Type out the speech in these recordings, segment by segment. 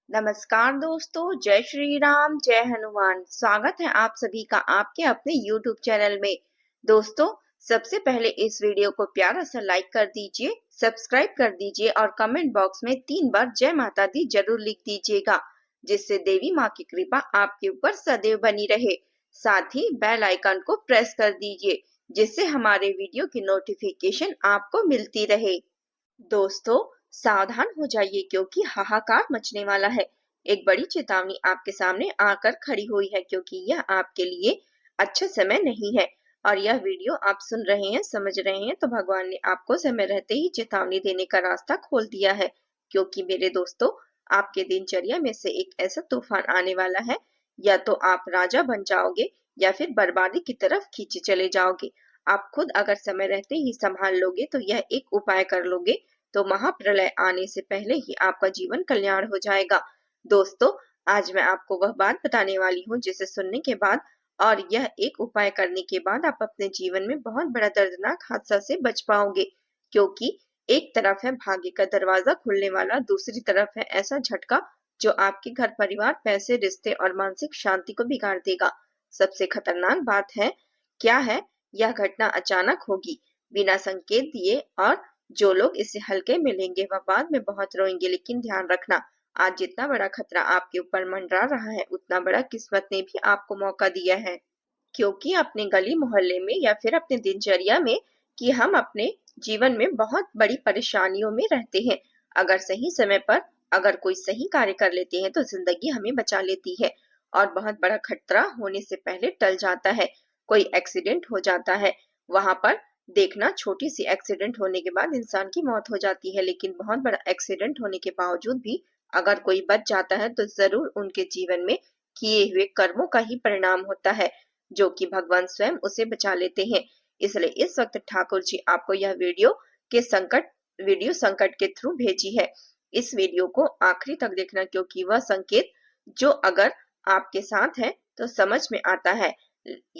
नमस्कार दोस्तों, जय श्री राम, जय हनुमान। स्वागत है आप सभी का आपके अपने YouTube चैनल में। दोस्तों, सबसे पहले इस वीडियो को प्यारा सा लाइक कर दीजिए, सब्सक्राइब कर दीजिए और कमेंट बॉक्स में 3 बार जय माता दी जरूर लिख दीजिएगा, जिससे देवी माँ की कृपा आपके ऊपर सदैव बनी रहे। साथ ही बेल आइकन को प्रेस कर दीजिए, जिससे हमारे वीडियो की नोटिफिकेशन आपको मिलती रहे। दोस्तों, सावधान हो जाइए क्योंकि हाहाकार मचने वाला है। एक बड़ी चेतावनी आपके सामने आकर खड़ी हुई है क्योंकि यह आपके लिए अच्छा समय नहीं है। और यह वीडियो आप सुन रहे हैं, समझ रहे हैं तो भगवान ने आपको समय रहते ही चेतावनी देने का रास्ता खोल दिया है। क्योंकि मेरे दोस्तों, आपके दिनचर्या में से एक ऐसा तूफान आने वाला है, या तो आप राजा बन जाओगे या फिर बर्बादी की तरफ खींचे चले जाओगे। आप खुद अगर समय रहते ही संभाल लोगे तो यह एक उपाय कर लोगे तो महाप्रलय आने से पहले ही आपका जीवन कल्याण हो जाएगा। दोस्तों, आज मैं आपको वह बात बताने वाली हूँ जिसे सुनने के बाद और यह एक उपाय करने के बाद आप अपने जीवन में बहुत बड़ा दर्दनाक हादसा से बच पाओगे। क्योंकि एक तरफ है भाग्य का दरवाजा खुलने वाला, दूसरी तरफ है ऐसा झटका जो आपके घर परिवार, पैसे, रिश्ते और मानसिक शांति को बिगाड़ देगा। सबसे खतरनाक बात है क्या है, यह घटना अचानक होगी, बिना संकेत दिए, और जो लोग इसे हल्के में लेंगे वह बाद में बहुत रोएंगे। लेकिन ध्यान रखना, आज जितना बड़ा खतरा आपके ऊपर मंडरा रहा है, उतना बड़ा किस्मत ने भी आपको मौका दिया है। क्योंकि अपने गली मोहल्ले में या फिर अपने दिनचर्या में कि हम अपने जीवन में बहुत बड़ी परेशानियों में रहते हैं। अगर सही समय पर अगर कोई सही कार्य कर लेते हैं तो जिंदगी हमें बचा लेती है और बहुत बड़ा खतरा होने से पहले टल जाता है। कोई एक्सीडेंट हो जाता है, वहां पर देखना, छोटी सी एक्सीडेंट होने के बाद इंसान की मौत हो जाती है, लेकिन बहुत बड़ा एक्सीडेंट होने के बावजूद भी अगर कोई बच जाता है तो जरूर उनके जीवन में किए हुए कर्मों का ही परिणाम होता है, जो कि भगवान स्वयं उसे बचा लेते हैं। इसलिए इस वक्त ठाकुर जी आपको यह वीडियो संकट के थ्रू भेजी है। इस वीडियो को आखिरी तक देखना क्योंकि वह संकेत जो अगर आपके साथ है तो समझ में आता है।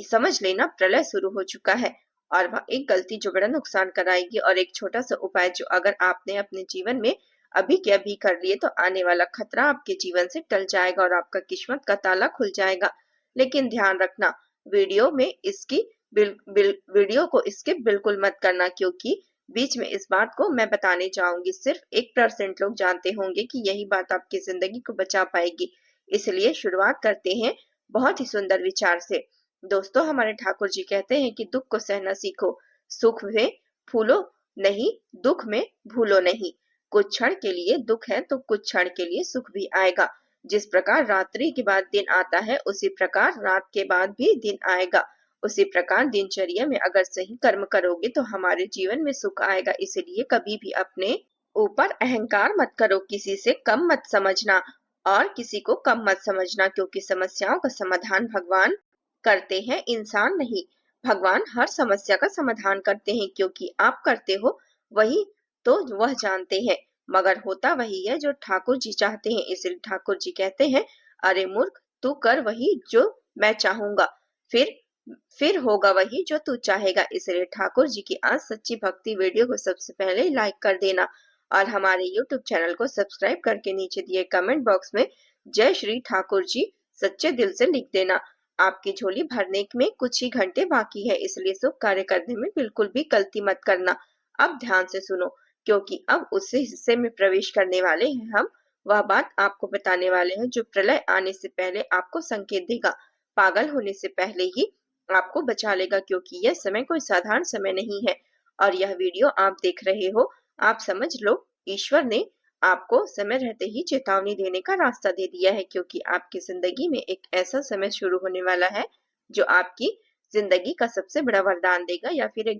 समझ लेना, प्रलय शुरू हो चुका है और वह एक गलती जो बड़ा नुकसान कराएगी और एक छोटा सा उपाय जो अगर आपने अपने जीवन में अभी के अभी कर लिए तो आने वाला खतरा आपके जीवन से टल जाएगा और आपका किस्मत का ताला खुल जाएगा। लेकिन ध्यान रखना, वीडियो में इसकी वीडियो को स्किप बिल्कुल मत करना क्योंकि बीच में इस बात को मैं बताने जाऊंगी। सिर्फ 1% लोग जानते होंगे कि यही बात आपकी जिंदगी को बचा पाएगी। इसलिए शुरुआत करते हैं बहुत ही सुंदर विचार से। दोस्तों, हमारे ठाकुर जी कहते हैं कि दुख को सहना सीखो, सुख में फूलो नहीं, दुख में भूलो नहीं। कुछ क्षण के लिए दुख है तो कुछ क्षण के लिए सुख भी आएगा। जिस प्रकार रात्रि के बाद दिन आता है, उसी प्रकार रात के बाद भी दिन आएगा। उसी प्रकार दिनचर्या में अगर सही कर्म करोगे तो हमारे जीवन में सुख आएगा। इसलिए कभी भी अपने ऊपर अहंकार मत करो, किसी से कम मत समझना और किसी को कम मत समझना, क्योंकि समस्याओं का समाधान भगवान करते हैं, इंसान नहीं। भगवान हर समस्या का समाधान करते हैं, क्योंकि आप करते हो वही तो वह जानते हैं, मगर होता वही है जो ठाकुर जी चाहते हैं। इसलिए ठाकुर जी कहते हैं, अरे मूर्ख, तू कर वही जो मैं चाहूंगा, फिर होगा वही जो तू चाहेगा। इसलिए ठाकुर जी की आज सच्ची भक्ति वीडियो को सबसे पहले लाइक कर देना और हमारे YouTube चैनल को सब्सक्राइब करके नीचे दिए कमेंट बॉक्स में जय श्री ठाकुर जी सच्चे दिल से लिख देना। आपकी झोली भरने में कुछ ही घंटे बाकी है, इसलिए शुभ कार्य करने में बिल्कुल भी गलती मत करना। अब ध्यान से सुनो, क्योंकि अब उस हिस्से में प्रवेश करने वाले हैं हम। वह बात आपको बताने वाले हैं जो प्रलय आने से पहले आपको संकेत देगा, पागल होने से पहले ही आपको बचा लेगा, क्योंकि यह समय कोई साधारण समय नहीं है। और यह वीडियो आप देख रहे हो, आप समझ लो ईश्वर ने आपको समय रहते ही चेतावनी देने का रास्ता दे दिया है, क्योंकि आपकी जिंदगी में एक ऐसा समय शुरू होने वाला है जो आपकी जिंदगी का सबसे बड़ा वरदान देगा या फिर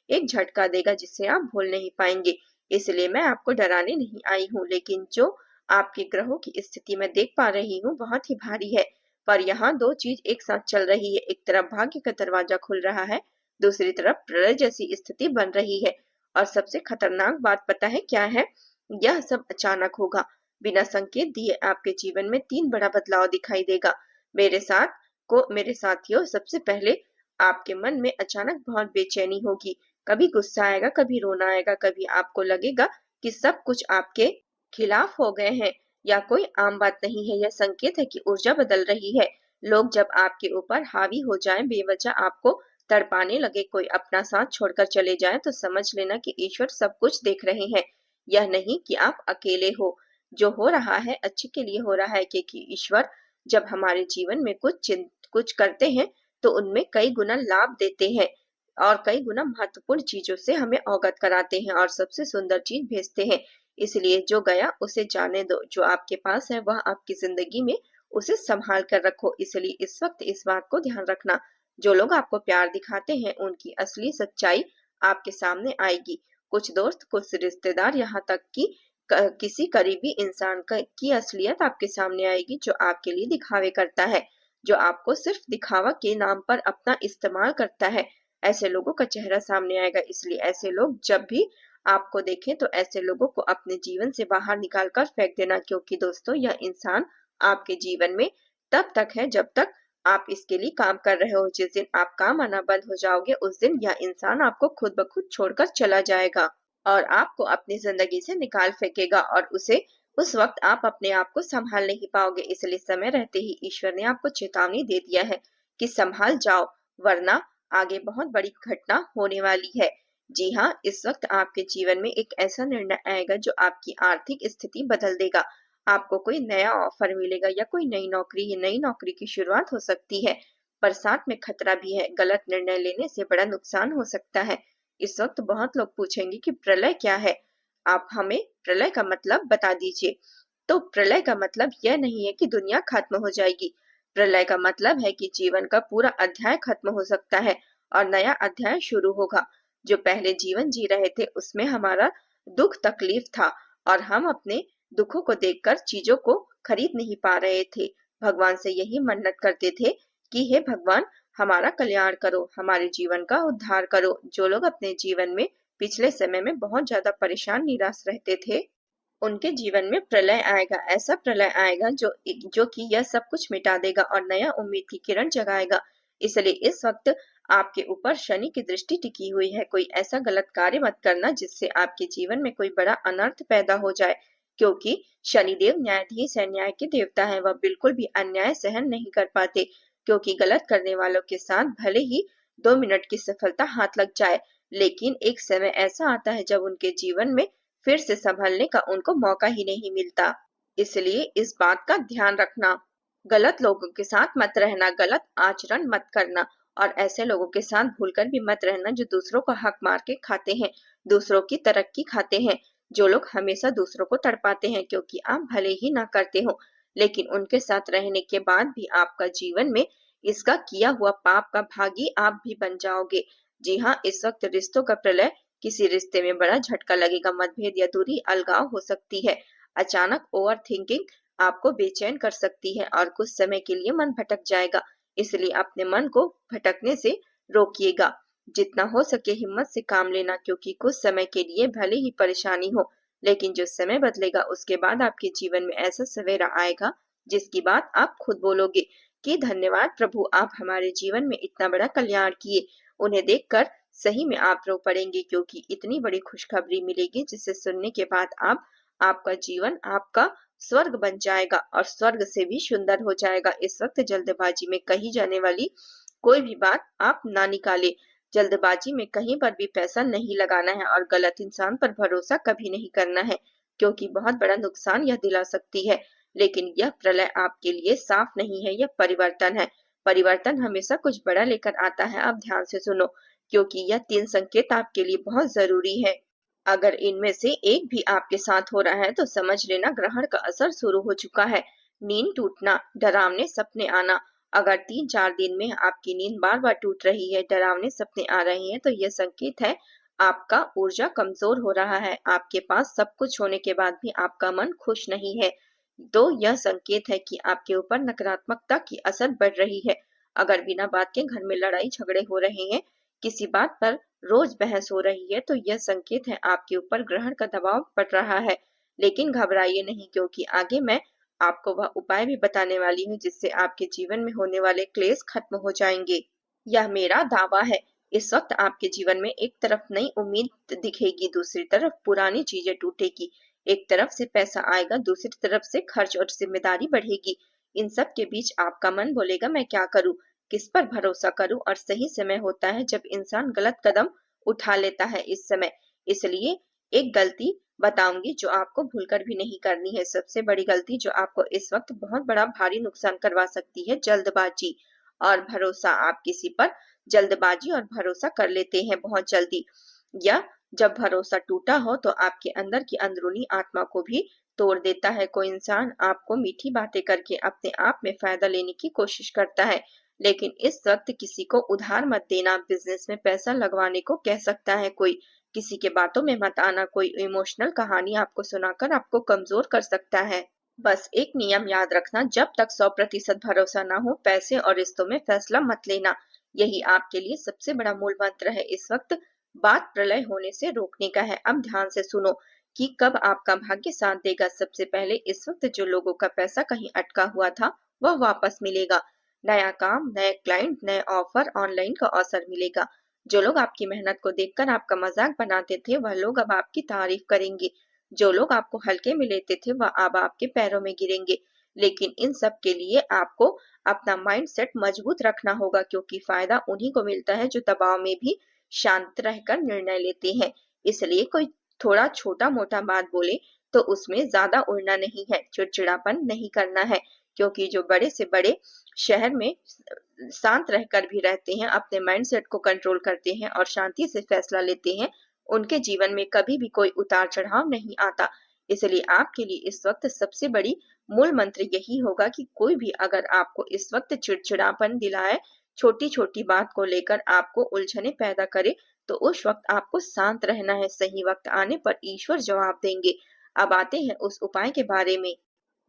एक झटका देगा जिसे आप भूल नहीं पाएंगे। इसलिए मैं आपको डराने नहीं आई हूँ, लेकिन जो आपके ग्रहों की स्थिति मैं देख पा रही हूँ बहुत ही भारी है। पर यहाँ दो चीज एक साथ चल रही है, एक तरफ भाग्य का दरवाजा खुल रहा है, दूसरी तरफ प्रलय जैसी स्थिति बन रही है। और सबसे खतरनाक बात पता है क्या है, यह सब अचानक होगा, बिना संकेत दिए आपके जीवन में 3 बड़ा बदलाव दिखाई देगा। मेरे साथियों, सबसे पहले आपके मन में अचानक बहुत बेचैनी होगी, कभी गुस्सा आएगा, कभी रोना आएगा, कभी आपको लगेगा कि सब कुछ आपके खिलाफ हो गए हैं या कोई आम बात नहीं है, यह संकेत है कि ऊर्जा बदल रही है। लोग जब आपके ऊपर हावी हो जाएं, बेवजह आपको तड़पाने लगे, कोई अपना साथ छोड़कर चले जाएं, तो समझ लेना कि ईश्वर सब कुछ देख रहे हैं। यह नहीं कि आप अकेले हो। जो हो रहा है अच्छे के लिए हो रहा है, क्योंकि ईश्वर जब हमारे जीवन में कुछ करते हैं तो उनमें कई गुना लाभ देते हैं और कई गुना महत्वपूर्ण चीजों से हमें अवगत कराते हैं और सबसे सुंदर चीज भेजते हैं। इसलिए जो गया उसे जाने दो, जो आपके पास है वह आपकी जिंदगी में उसे संभाल कर रखो। इसलिए इस वक्त इस बात को ध्यान रखना, जो लोग आपको प्यार दिखाते हैं उनकी असली सच्चाई आपके सामने आएगी। कुछ दोस्त, कुछ रिश्तेदार, यहाँ तक कि किसी करीबी इंसान की असलियत आपके सामने आएगी, जो आपके लिए दिखावे करता है, जो आपको सिर्फ दिखावा के नाम पर अपना इस्तेमाल करता है। ऐसे लोगों का चेहरा सामने आएगा। इसलिए ऐसे लोग जब भी आपको देखें तो ऐसे लोगों को अपने जीवन से बाहर निकाल कर फेंक देना, क्योंकि दोस्तों यह इंसान आपके जीवन में तब तक है जब तक आप इसके लिए काम कर रहे हो। जिस दिन आप काम आना बंद हो जाओगे उस दिन यह इंसान आपको खुद ब खुद छोड़कर चला जाएगा और आपको अपनी जिंदगी से निकाल फेंकेगा और उस वक्त आप अपने आप को संभाल नहीं पाओगे। इसलिए समय रहते ही ईश्वर ने आपको चेतावनी दे दिया है कि संभाल जाओ, वरना आगे बहुत बड़ी घटना होने वाली है। जी हाँ, इस वक्त आपके जीवन में एक ऐसा निर्णय आएगा जो आपकी आर्थिक स्थिति बदल देगा। आपको कोई नया ऑफर मिलेगा या कोई नई नौकरी की शुरुआत हो सकती है, पर साथ में खतरा भी है। गलत निर्णय लेने से बड़ा नुकसान हो सकता है। इस वक्त बहुत लोग पूछेंगे कि प्रलय क्या है, आप हमें प्रलय का मतलब बता दीजिए। तो प्रलय का मतलब यह नहीं है कि दुनिया खत्म हो जाएगी। प्रलय का मतलब है कि जीवन का पूरा अध्याय खत्म हो सकता है और नया अध्याय शुरू होगा। जो पहले जीवन जी रहे थे उसमें हमारा दुख तकलीफ था और हम अपने दुखों को देखकर चीजों को खरीद नहीं पा रहे थे। भगवान से यही मन्नत करते थे कि हे भगवान, हमारा कल्याण करो, हमारे जीवन का उद्धार करो। जो लोग अपने जीवन में पिछले समय में बहुत ज्यादा परेशान निराश रहते थे, उनके जीवन में प्रलय आएगा। ऐसा प्रलय आएगा जो कि यह सब कुछ मिटा देगा और नया उम्मीद की किरण जगाएगा। इसलिए इस वक्त आपके ऊपर शनि की दृष्टि टिकी हुई है। कोई ऐसा गलत कार्य मत करना जिससे आपके जीवन में कोई बड़ा अनर्थ पैदा हो जाए, क्योंकि शनिदेव न्यायाधीश है, न्याय के देवता है। वह बिल्कुल भी अन्याय सहन नहीं कर पाते, क्योंकि गलत करने वालों के साथ भले ही 2 मिनट की सफलता हाथ लग जाए, लेकिन एक समय ऐसा आता है जब उनके जीवन में फिर से संभलने का उनको मौका ही नहीं मिलता। इसलिए इस बात का ध्यान रखना, गलत लोगों के साथ मत रहना, गलत आचरण मत करना और ऐसे लोगों के साथ भूलकर भी मत रहना जो दूसरों को हक मार के खाते हैं, दूसरों की तरक्की खाते हैं, जो लोग हमेशा दूसरों को तड़पाते हैं। क्योंकि आप भले ही ना करते हो, लेकिन उनके साथ रहने के बाद भी आपका जीवन में इसका किया हुआ पाप का भागी आप भी बन जाओगे। जी हाँ, इस वक्त रिश्तों का प्रलय, किसी रिश्ते में बड़ा झटका लगेगा, मतभेद या दूरी, अलगाव हो सकती है। अचानक ओवर थिंकिंग आपको बेचैन कर सकती है और कुछ समय के लिए मन भटक जाएगा। इसलिए अपने मन को भटकने से रोकिएगा। जितना हो सके हिम्मत से काम लेना, क्योंकि कुछ समय के लिए भले ही परेशानी हो, लेकिन जो समय बदलेगा उसके बाद आपके जीवन में ऐसा सवेरा आएगा जिसकी बात आप खुद बोलोगे कि धन्यवाद प्रभु, आप हमारे जीवन में इतना बड़ा कल्याण किए। उन्हें देखकर सही में आप रो पड़ेंगे, क्योंकि इतनी बड़ी खुशखबरी मिलेगी जिसे सुनने के बाद आपका जीवन आपका स्वर्ग बन जाएगा और स्वर्ग से भी सुंदर हो जाएगा। इस वक्त जल्दबाजी में कही जाने वाली कोई भी बात आप ना निकाले। जल्दबाजी में कहीं पर भी पैसा नहीं लगाना है और गलत इंसान पर भरोसा कभी नहीं करना है, क्योंकि बहुत बड़ा नुकसान यह दिला सकती है। लेकिन यह प्रलय आपके लिए साफ नहीं है, यह परिवर्तन है। परिवर्तन हमेशा कुछ बड़ा लेकर आता है। आप ध्यान से सुनो, क्योंकि यह 3 संकेत आपके लिए बहुत जरूरी है। अगर इनमें से एक भी आपके साथ हो रहा है तो समझ लेना ग्रहण का असर शुरू हो चुका है। नींद टूटना, डरावने सपने आना। अगर 3-4 दिन में आपकी नींद बार बार टूट रही है, डरावने सपने आ रहे हैं, तो यह संकेत है आपका ऊर्जा कमजोर हो रहा है। आपके पास सब कुछ होने के बाद भी आपका मन खुश नहीं है, तो यह संकेत है कि आपके ऊपर नकारात्मकता की असर बढ़ रही है। अगर बिना बात के घर में लड़ाई झगड़े हो रहे हैं, किसी बात पर रोज बहस हो रही है, तो यह संकेत है आपके ऊपर ग्रहण का दबाव पड़ रहा है। लेकिन घबराइए नहीं, क्योंकि आगे मैं आपको वह उपाय भी बताने वाली हूँ जिससे आपके जीवन में होने वाले क्लेश खत्म हो जाएंगे। यह मेरा दावा है। इस वक्त आपके जीवन में एक तरफ नई उम्मीद दिखेगी, दूसरी तरफ पुरानी चीजें टूटेगी। एक तरफ से पैसा आएगा, दूसरी तरफ से खर्च और जिम्मेदारी बढ़ेगी। इन सब के बीच आपका मन बोलेगा मैं क्या करूं, किस पर भरोसा करूं। और सही समय होता है जब इंसान गलत कदम उठा लेता है इस समय। इसलिए एक गलती बताऊंगी जो आपको भूलकर भी नहीं करनी है। सबसे बड़ी गलती जो आपको इस वक्त बहुत बड़ा भारी नुकसान करवा सकती है, जल्दबाजी और भरोसा। आप किसी पर जल्दबाजी और भरोसा कर लेते हैं बहुत जल्दी, या जब भरोसा टूटा हो तो आपके अंदर की अंदरूनी आत्मा को भी तोड़ देता है। कोई इंसान आपको मीठी बातें करके अपने आप में फायदा लेने की कोशिश करता है, लेकिन इस वक्त किसी को उधार मत देना, बिजनेस में पैसा लगवाने को कह सकता है कोई। किसी के बातों में मत आना, कोई इमोशनल कहानी आपको सुनाकर आपको कमजोर कर सकता है। बस एक नियम याद रखना, जब तक 100% भरोसा ना हो, पैसे और रिश्तों में फैसला मत लेना। यही आपके लिए सबसे बड़ा मूल मंत्र है इस वक्त। बात प्रलय होने से रोकने का है। अब ध्यान से सुनो कि कब आपका भाग्य साथ देगा। सबसे पहले इस वक्त जो लोगों का पैसा कहीं अटका हुआ था वह वापस मिलेगा। नया काम, नए क्लाइंट, नए ऑफर, ऑनलाइन का अवसर मिलेगा। जो लोग आपकी मेहनत को देखकर आपका मजाक बनाते थे वह लोग अब आपकी तारीफ करेंगे। जो लोग आपको हल्के में लेते थे वह अब आपके पैरों में गिरेंगे। लेकिन इन सब के लिए आपको अपना माइंड सेट मजबूत रखना होगा, क्योंकि फायदा उन्हीं को मिलता है जो दबाव में भी शांत रहकर निर्णय लेते हैं। इसलिए कोई थोड़ा छोटा मोटा बात बोले तो उसमें ज्यादा उड़ना नहीं है, चिड़चिड़ापन नहीं करना है। क्योंकि जो बड़े से बड़े शहर में शांत रहकर भी रहते हैं, अपने माइंडसेट को कंट्रोल करते हैं और शांति से फैसला लेते हैं, उनके जीवन में कभी भी कोई उतार चढ़ाव नहीं आता। इसलिए आपके लिए इस वक्त सबसे बड़ी मूल मंत्र यही होगा कि कोई भी अगर आपको इस वक्त चिड़चिड़ापन दिलाए, छोटी छोटी बात को लेकर आपको उलझने पैदा करे, तो उस वक्त आपको शांत रहना है। सही वक्त आने पर ईश्वर जवाब देंगे। अब आते हैं उस उपाय के बारे में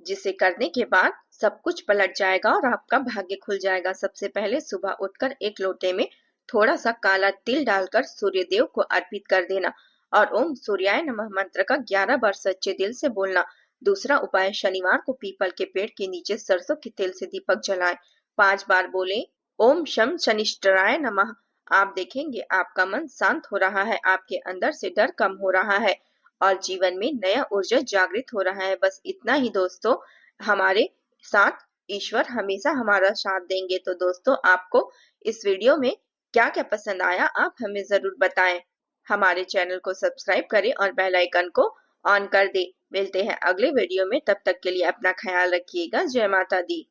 जिसे करने के बाद सब कुछ पलट जाएगा और आपका भाग्य खुल जाएगा। सबसे पहले सुबह उठकर एक लोटे में थोड़ा सा काला तिल डालकर सूर्यदेव को अर्पित कर देना और ओम सूर्याय नमः मंत्र का 11 बार सच्चे दिल से बोलना। दूसरा उपाय, शनिवार को पीपल के पेड़ के नीचे सरसों के तेल से दीपक जलाएं। 5 बार बोले ओम शम शनिश्चराय नमः। आप देखेंगे आपका मन शांत हो रहा है, आपके अंदर से डर कम हो रहा है और जीवन में नया ऊर्जा जागृत हो रहा है। बस इतना ही दोस्तों, हमारे साथ ईश्वर हमेशा हमारा साथ देंगे। तो दोस्तों, आपको इस वीडियो में क्या क्या पसंद आया आप हमें जरूर बताएं। हमारे चैनल को सब्सक्राइब करें और बेल आइकन को ऑन कर दें। मिलते हैं अगले वीडियो में, तब तक के लिए अपना ख्याल रखिएगा। जय माता दी।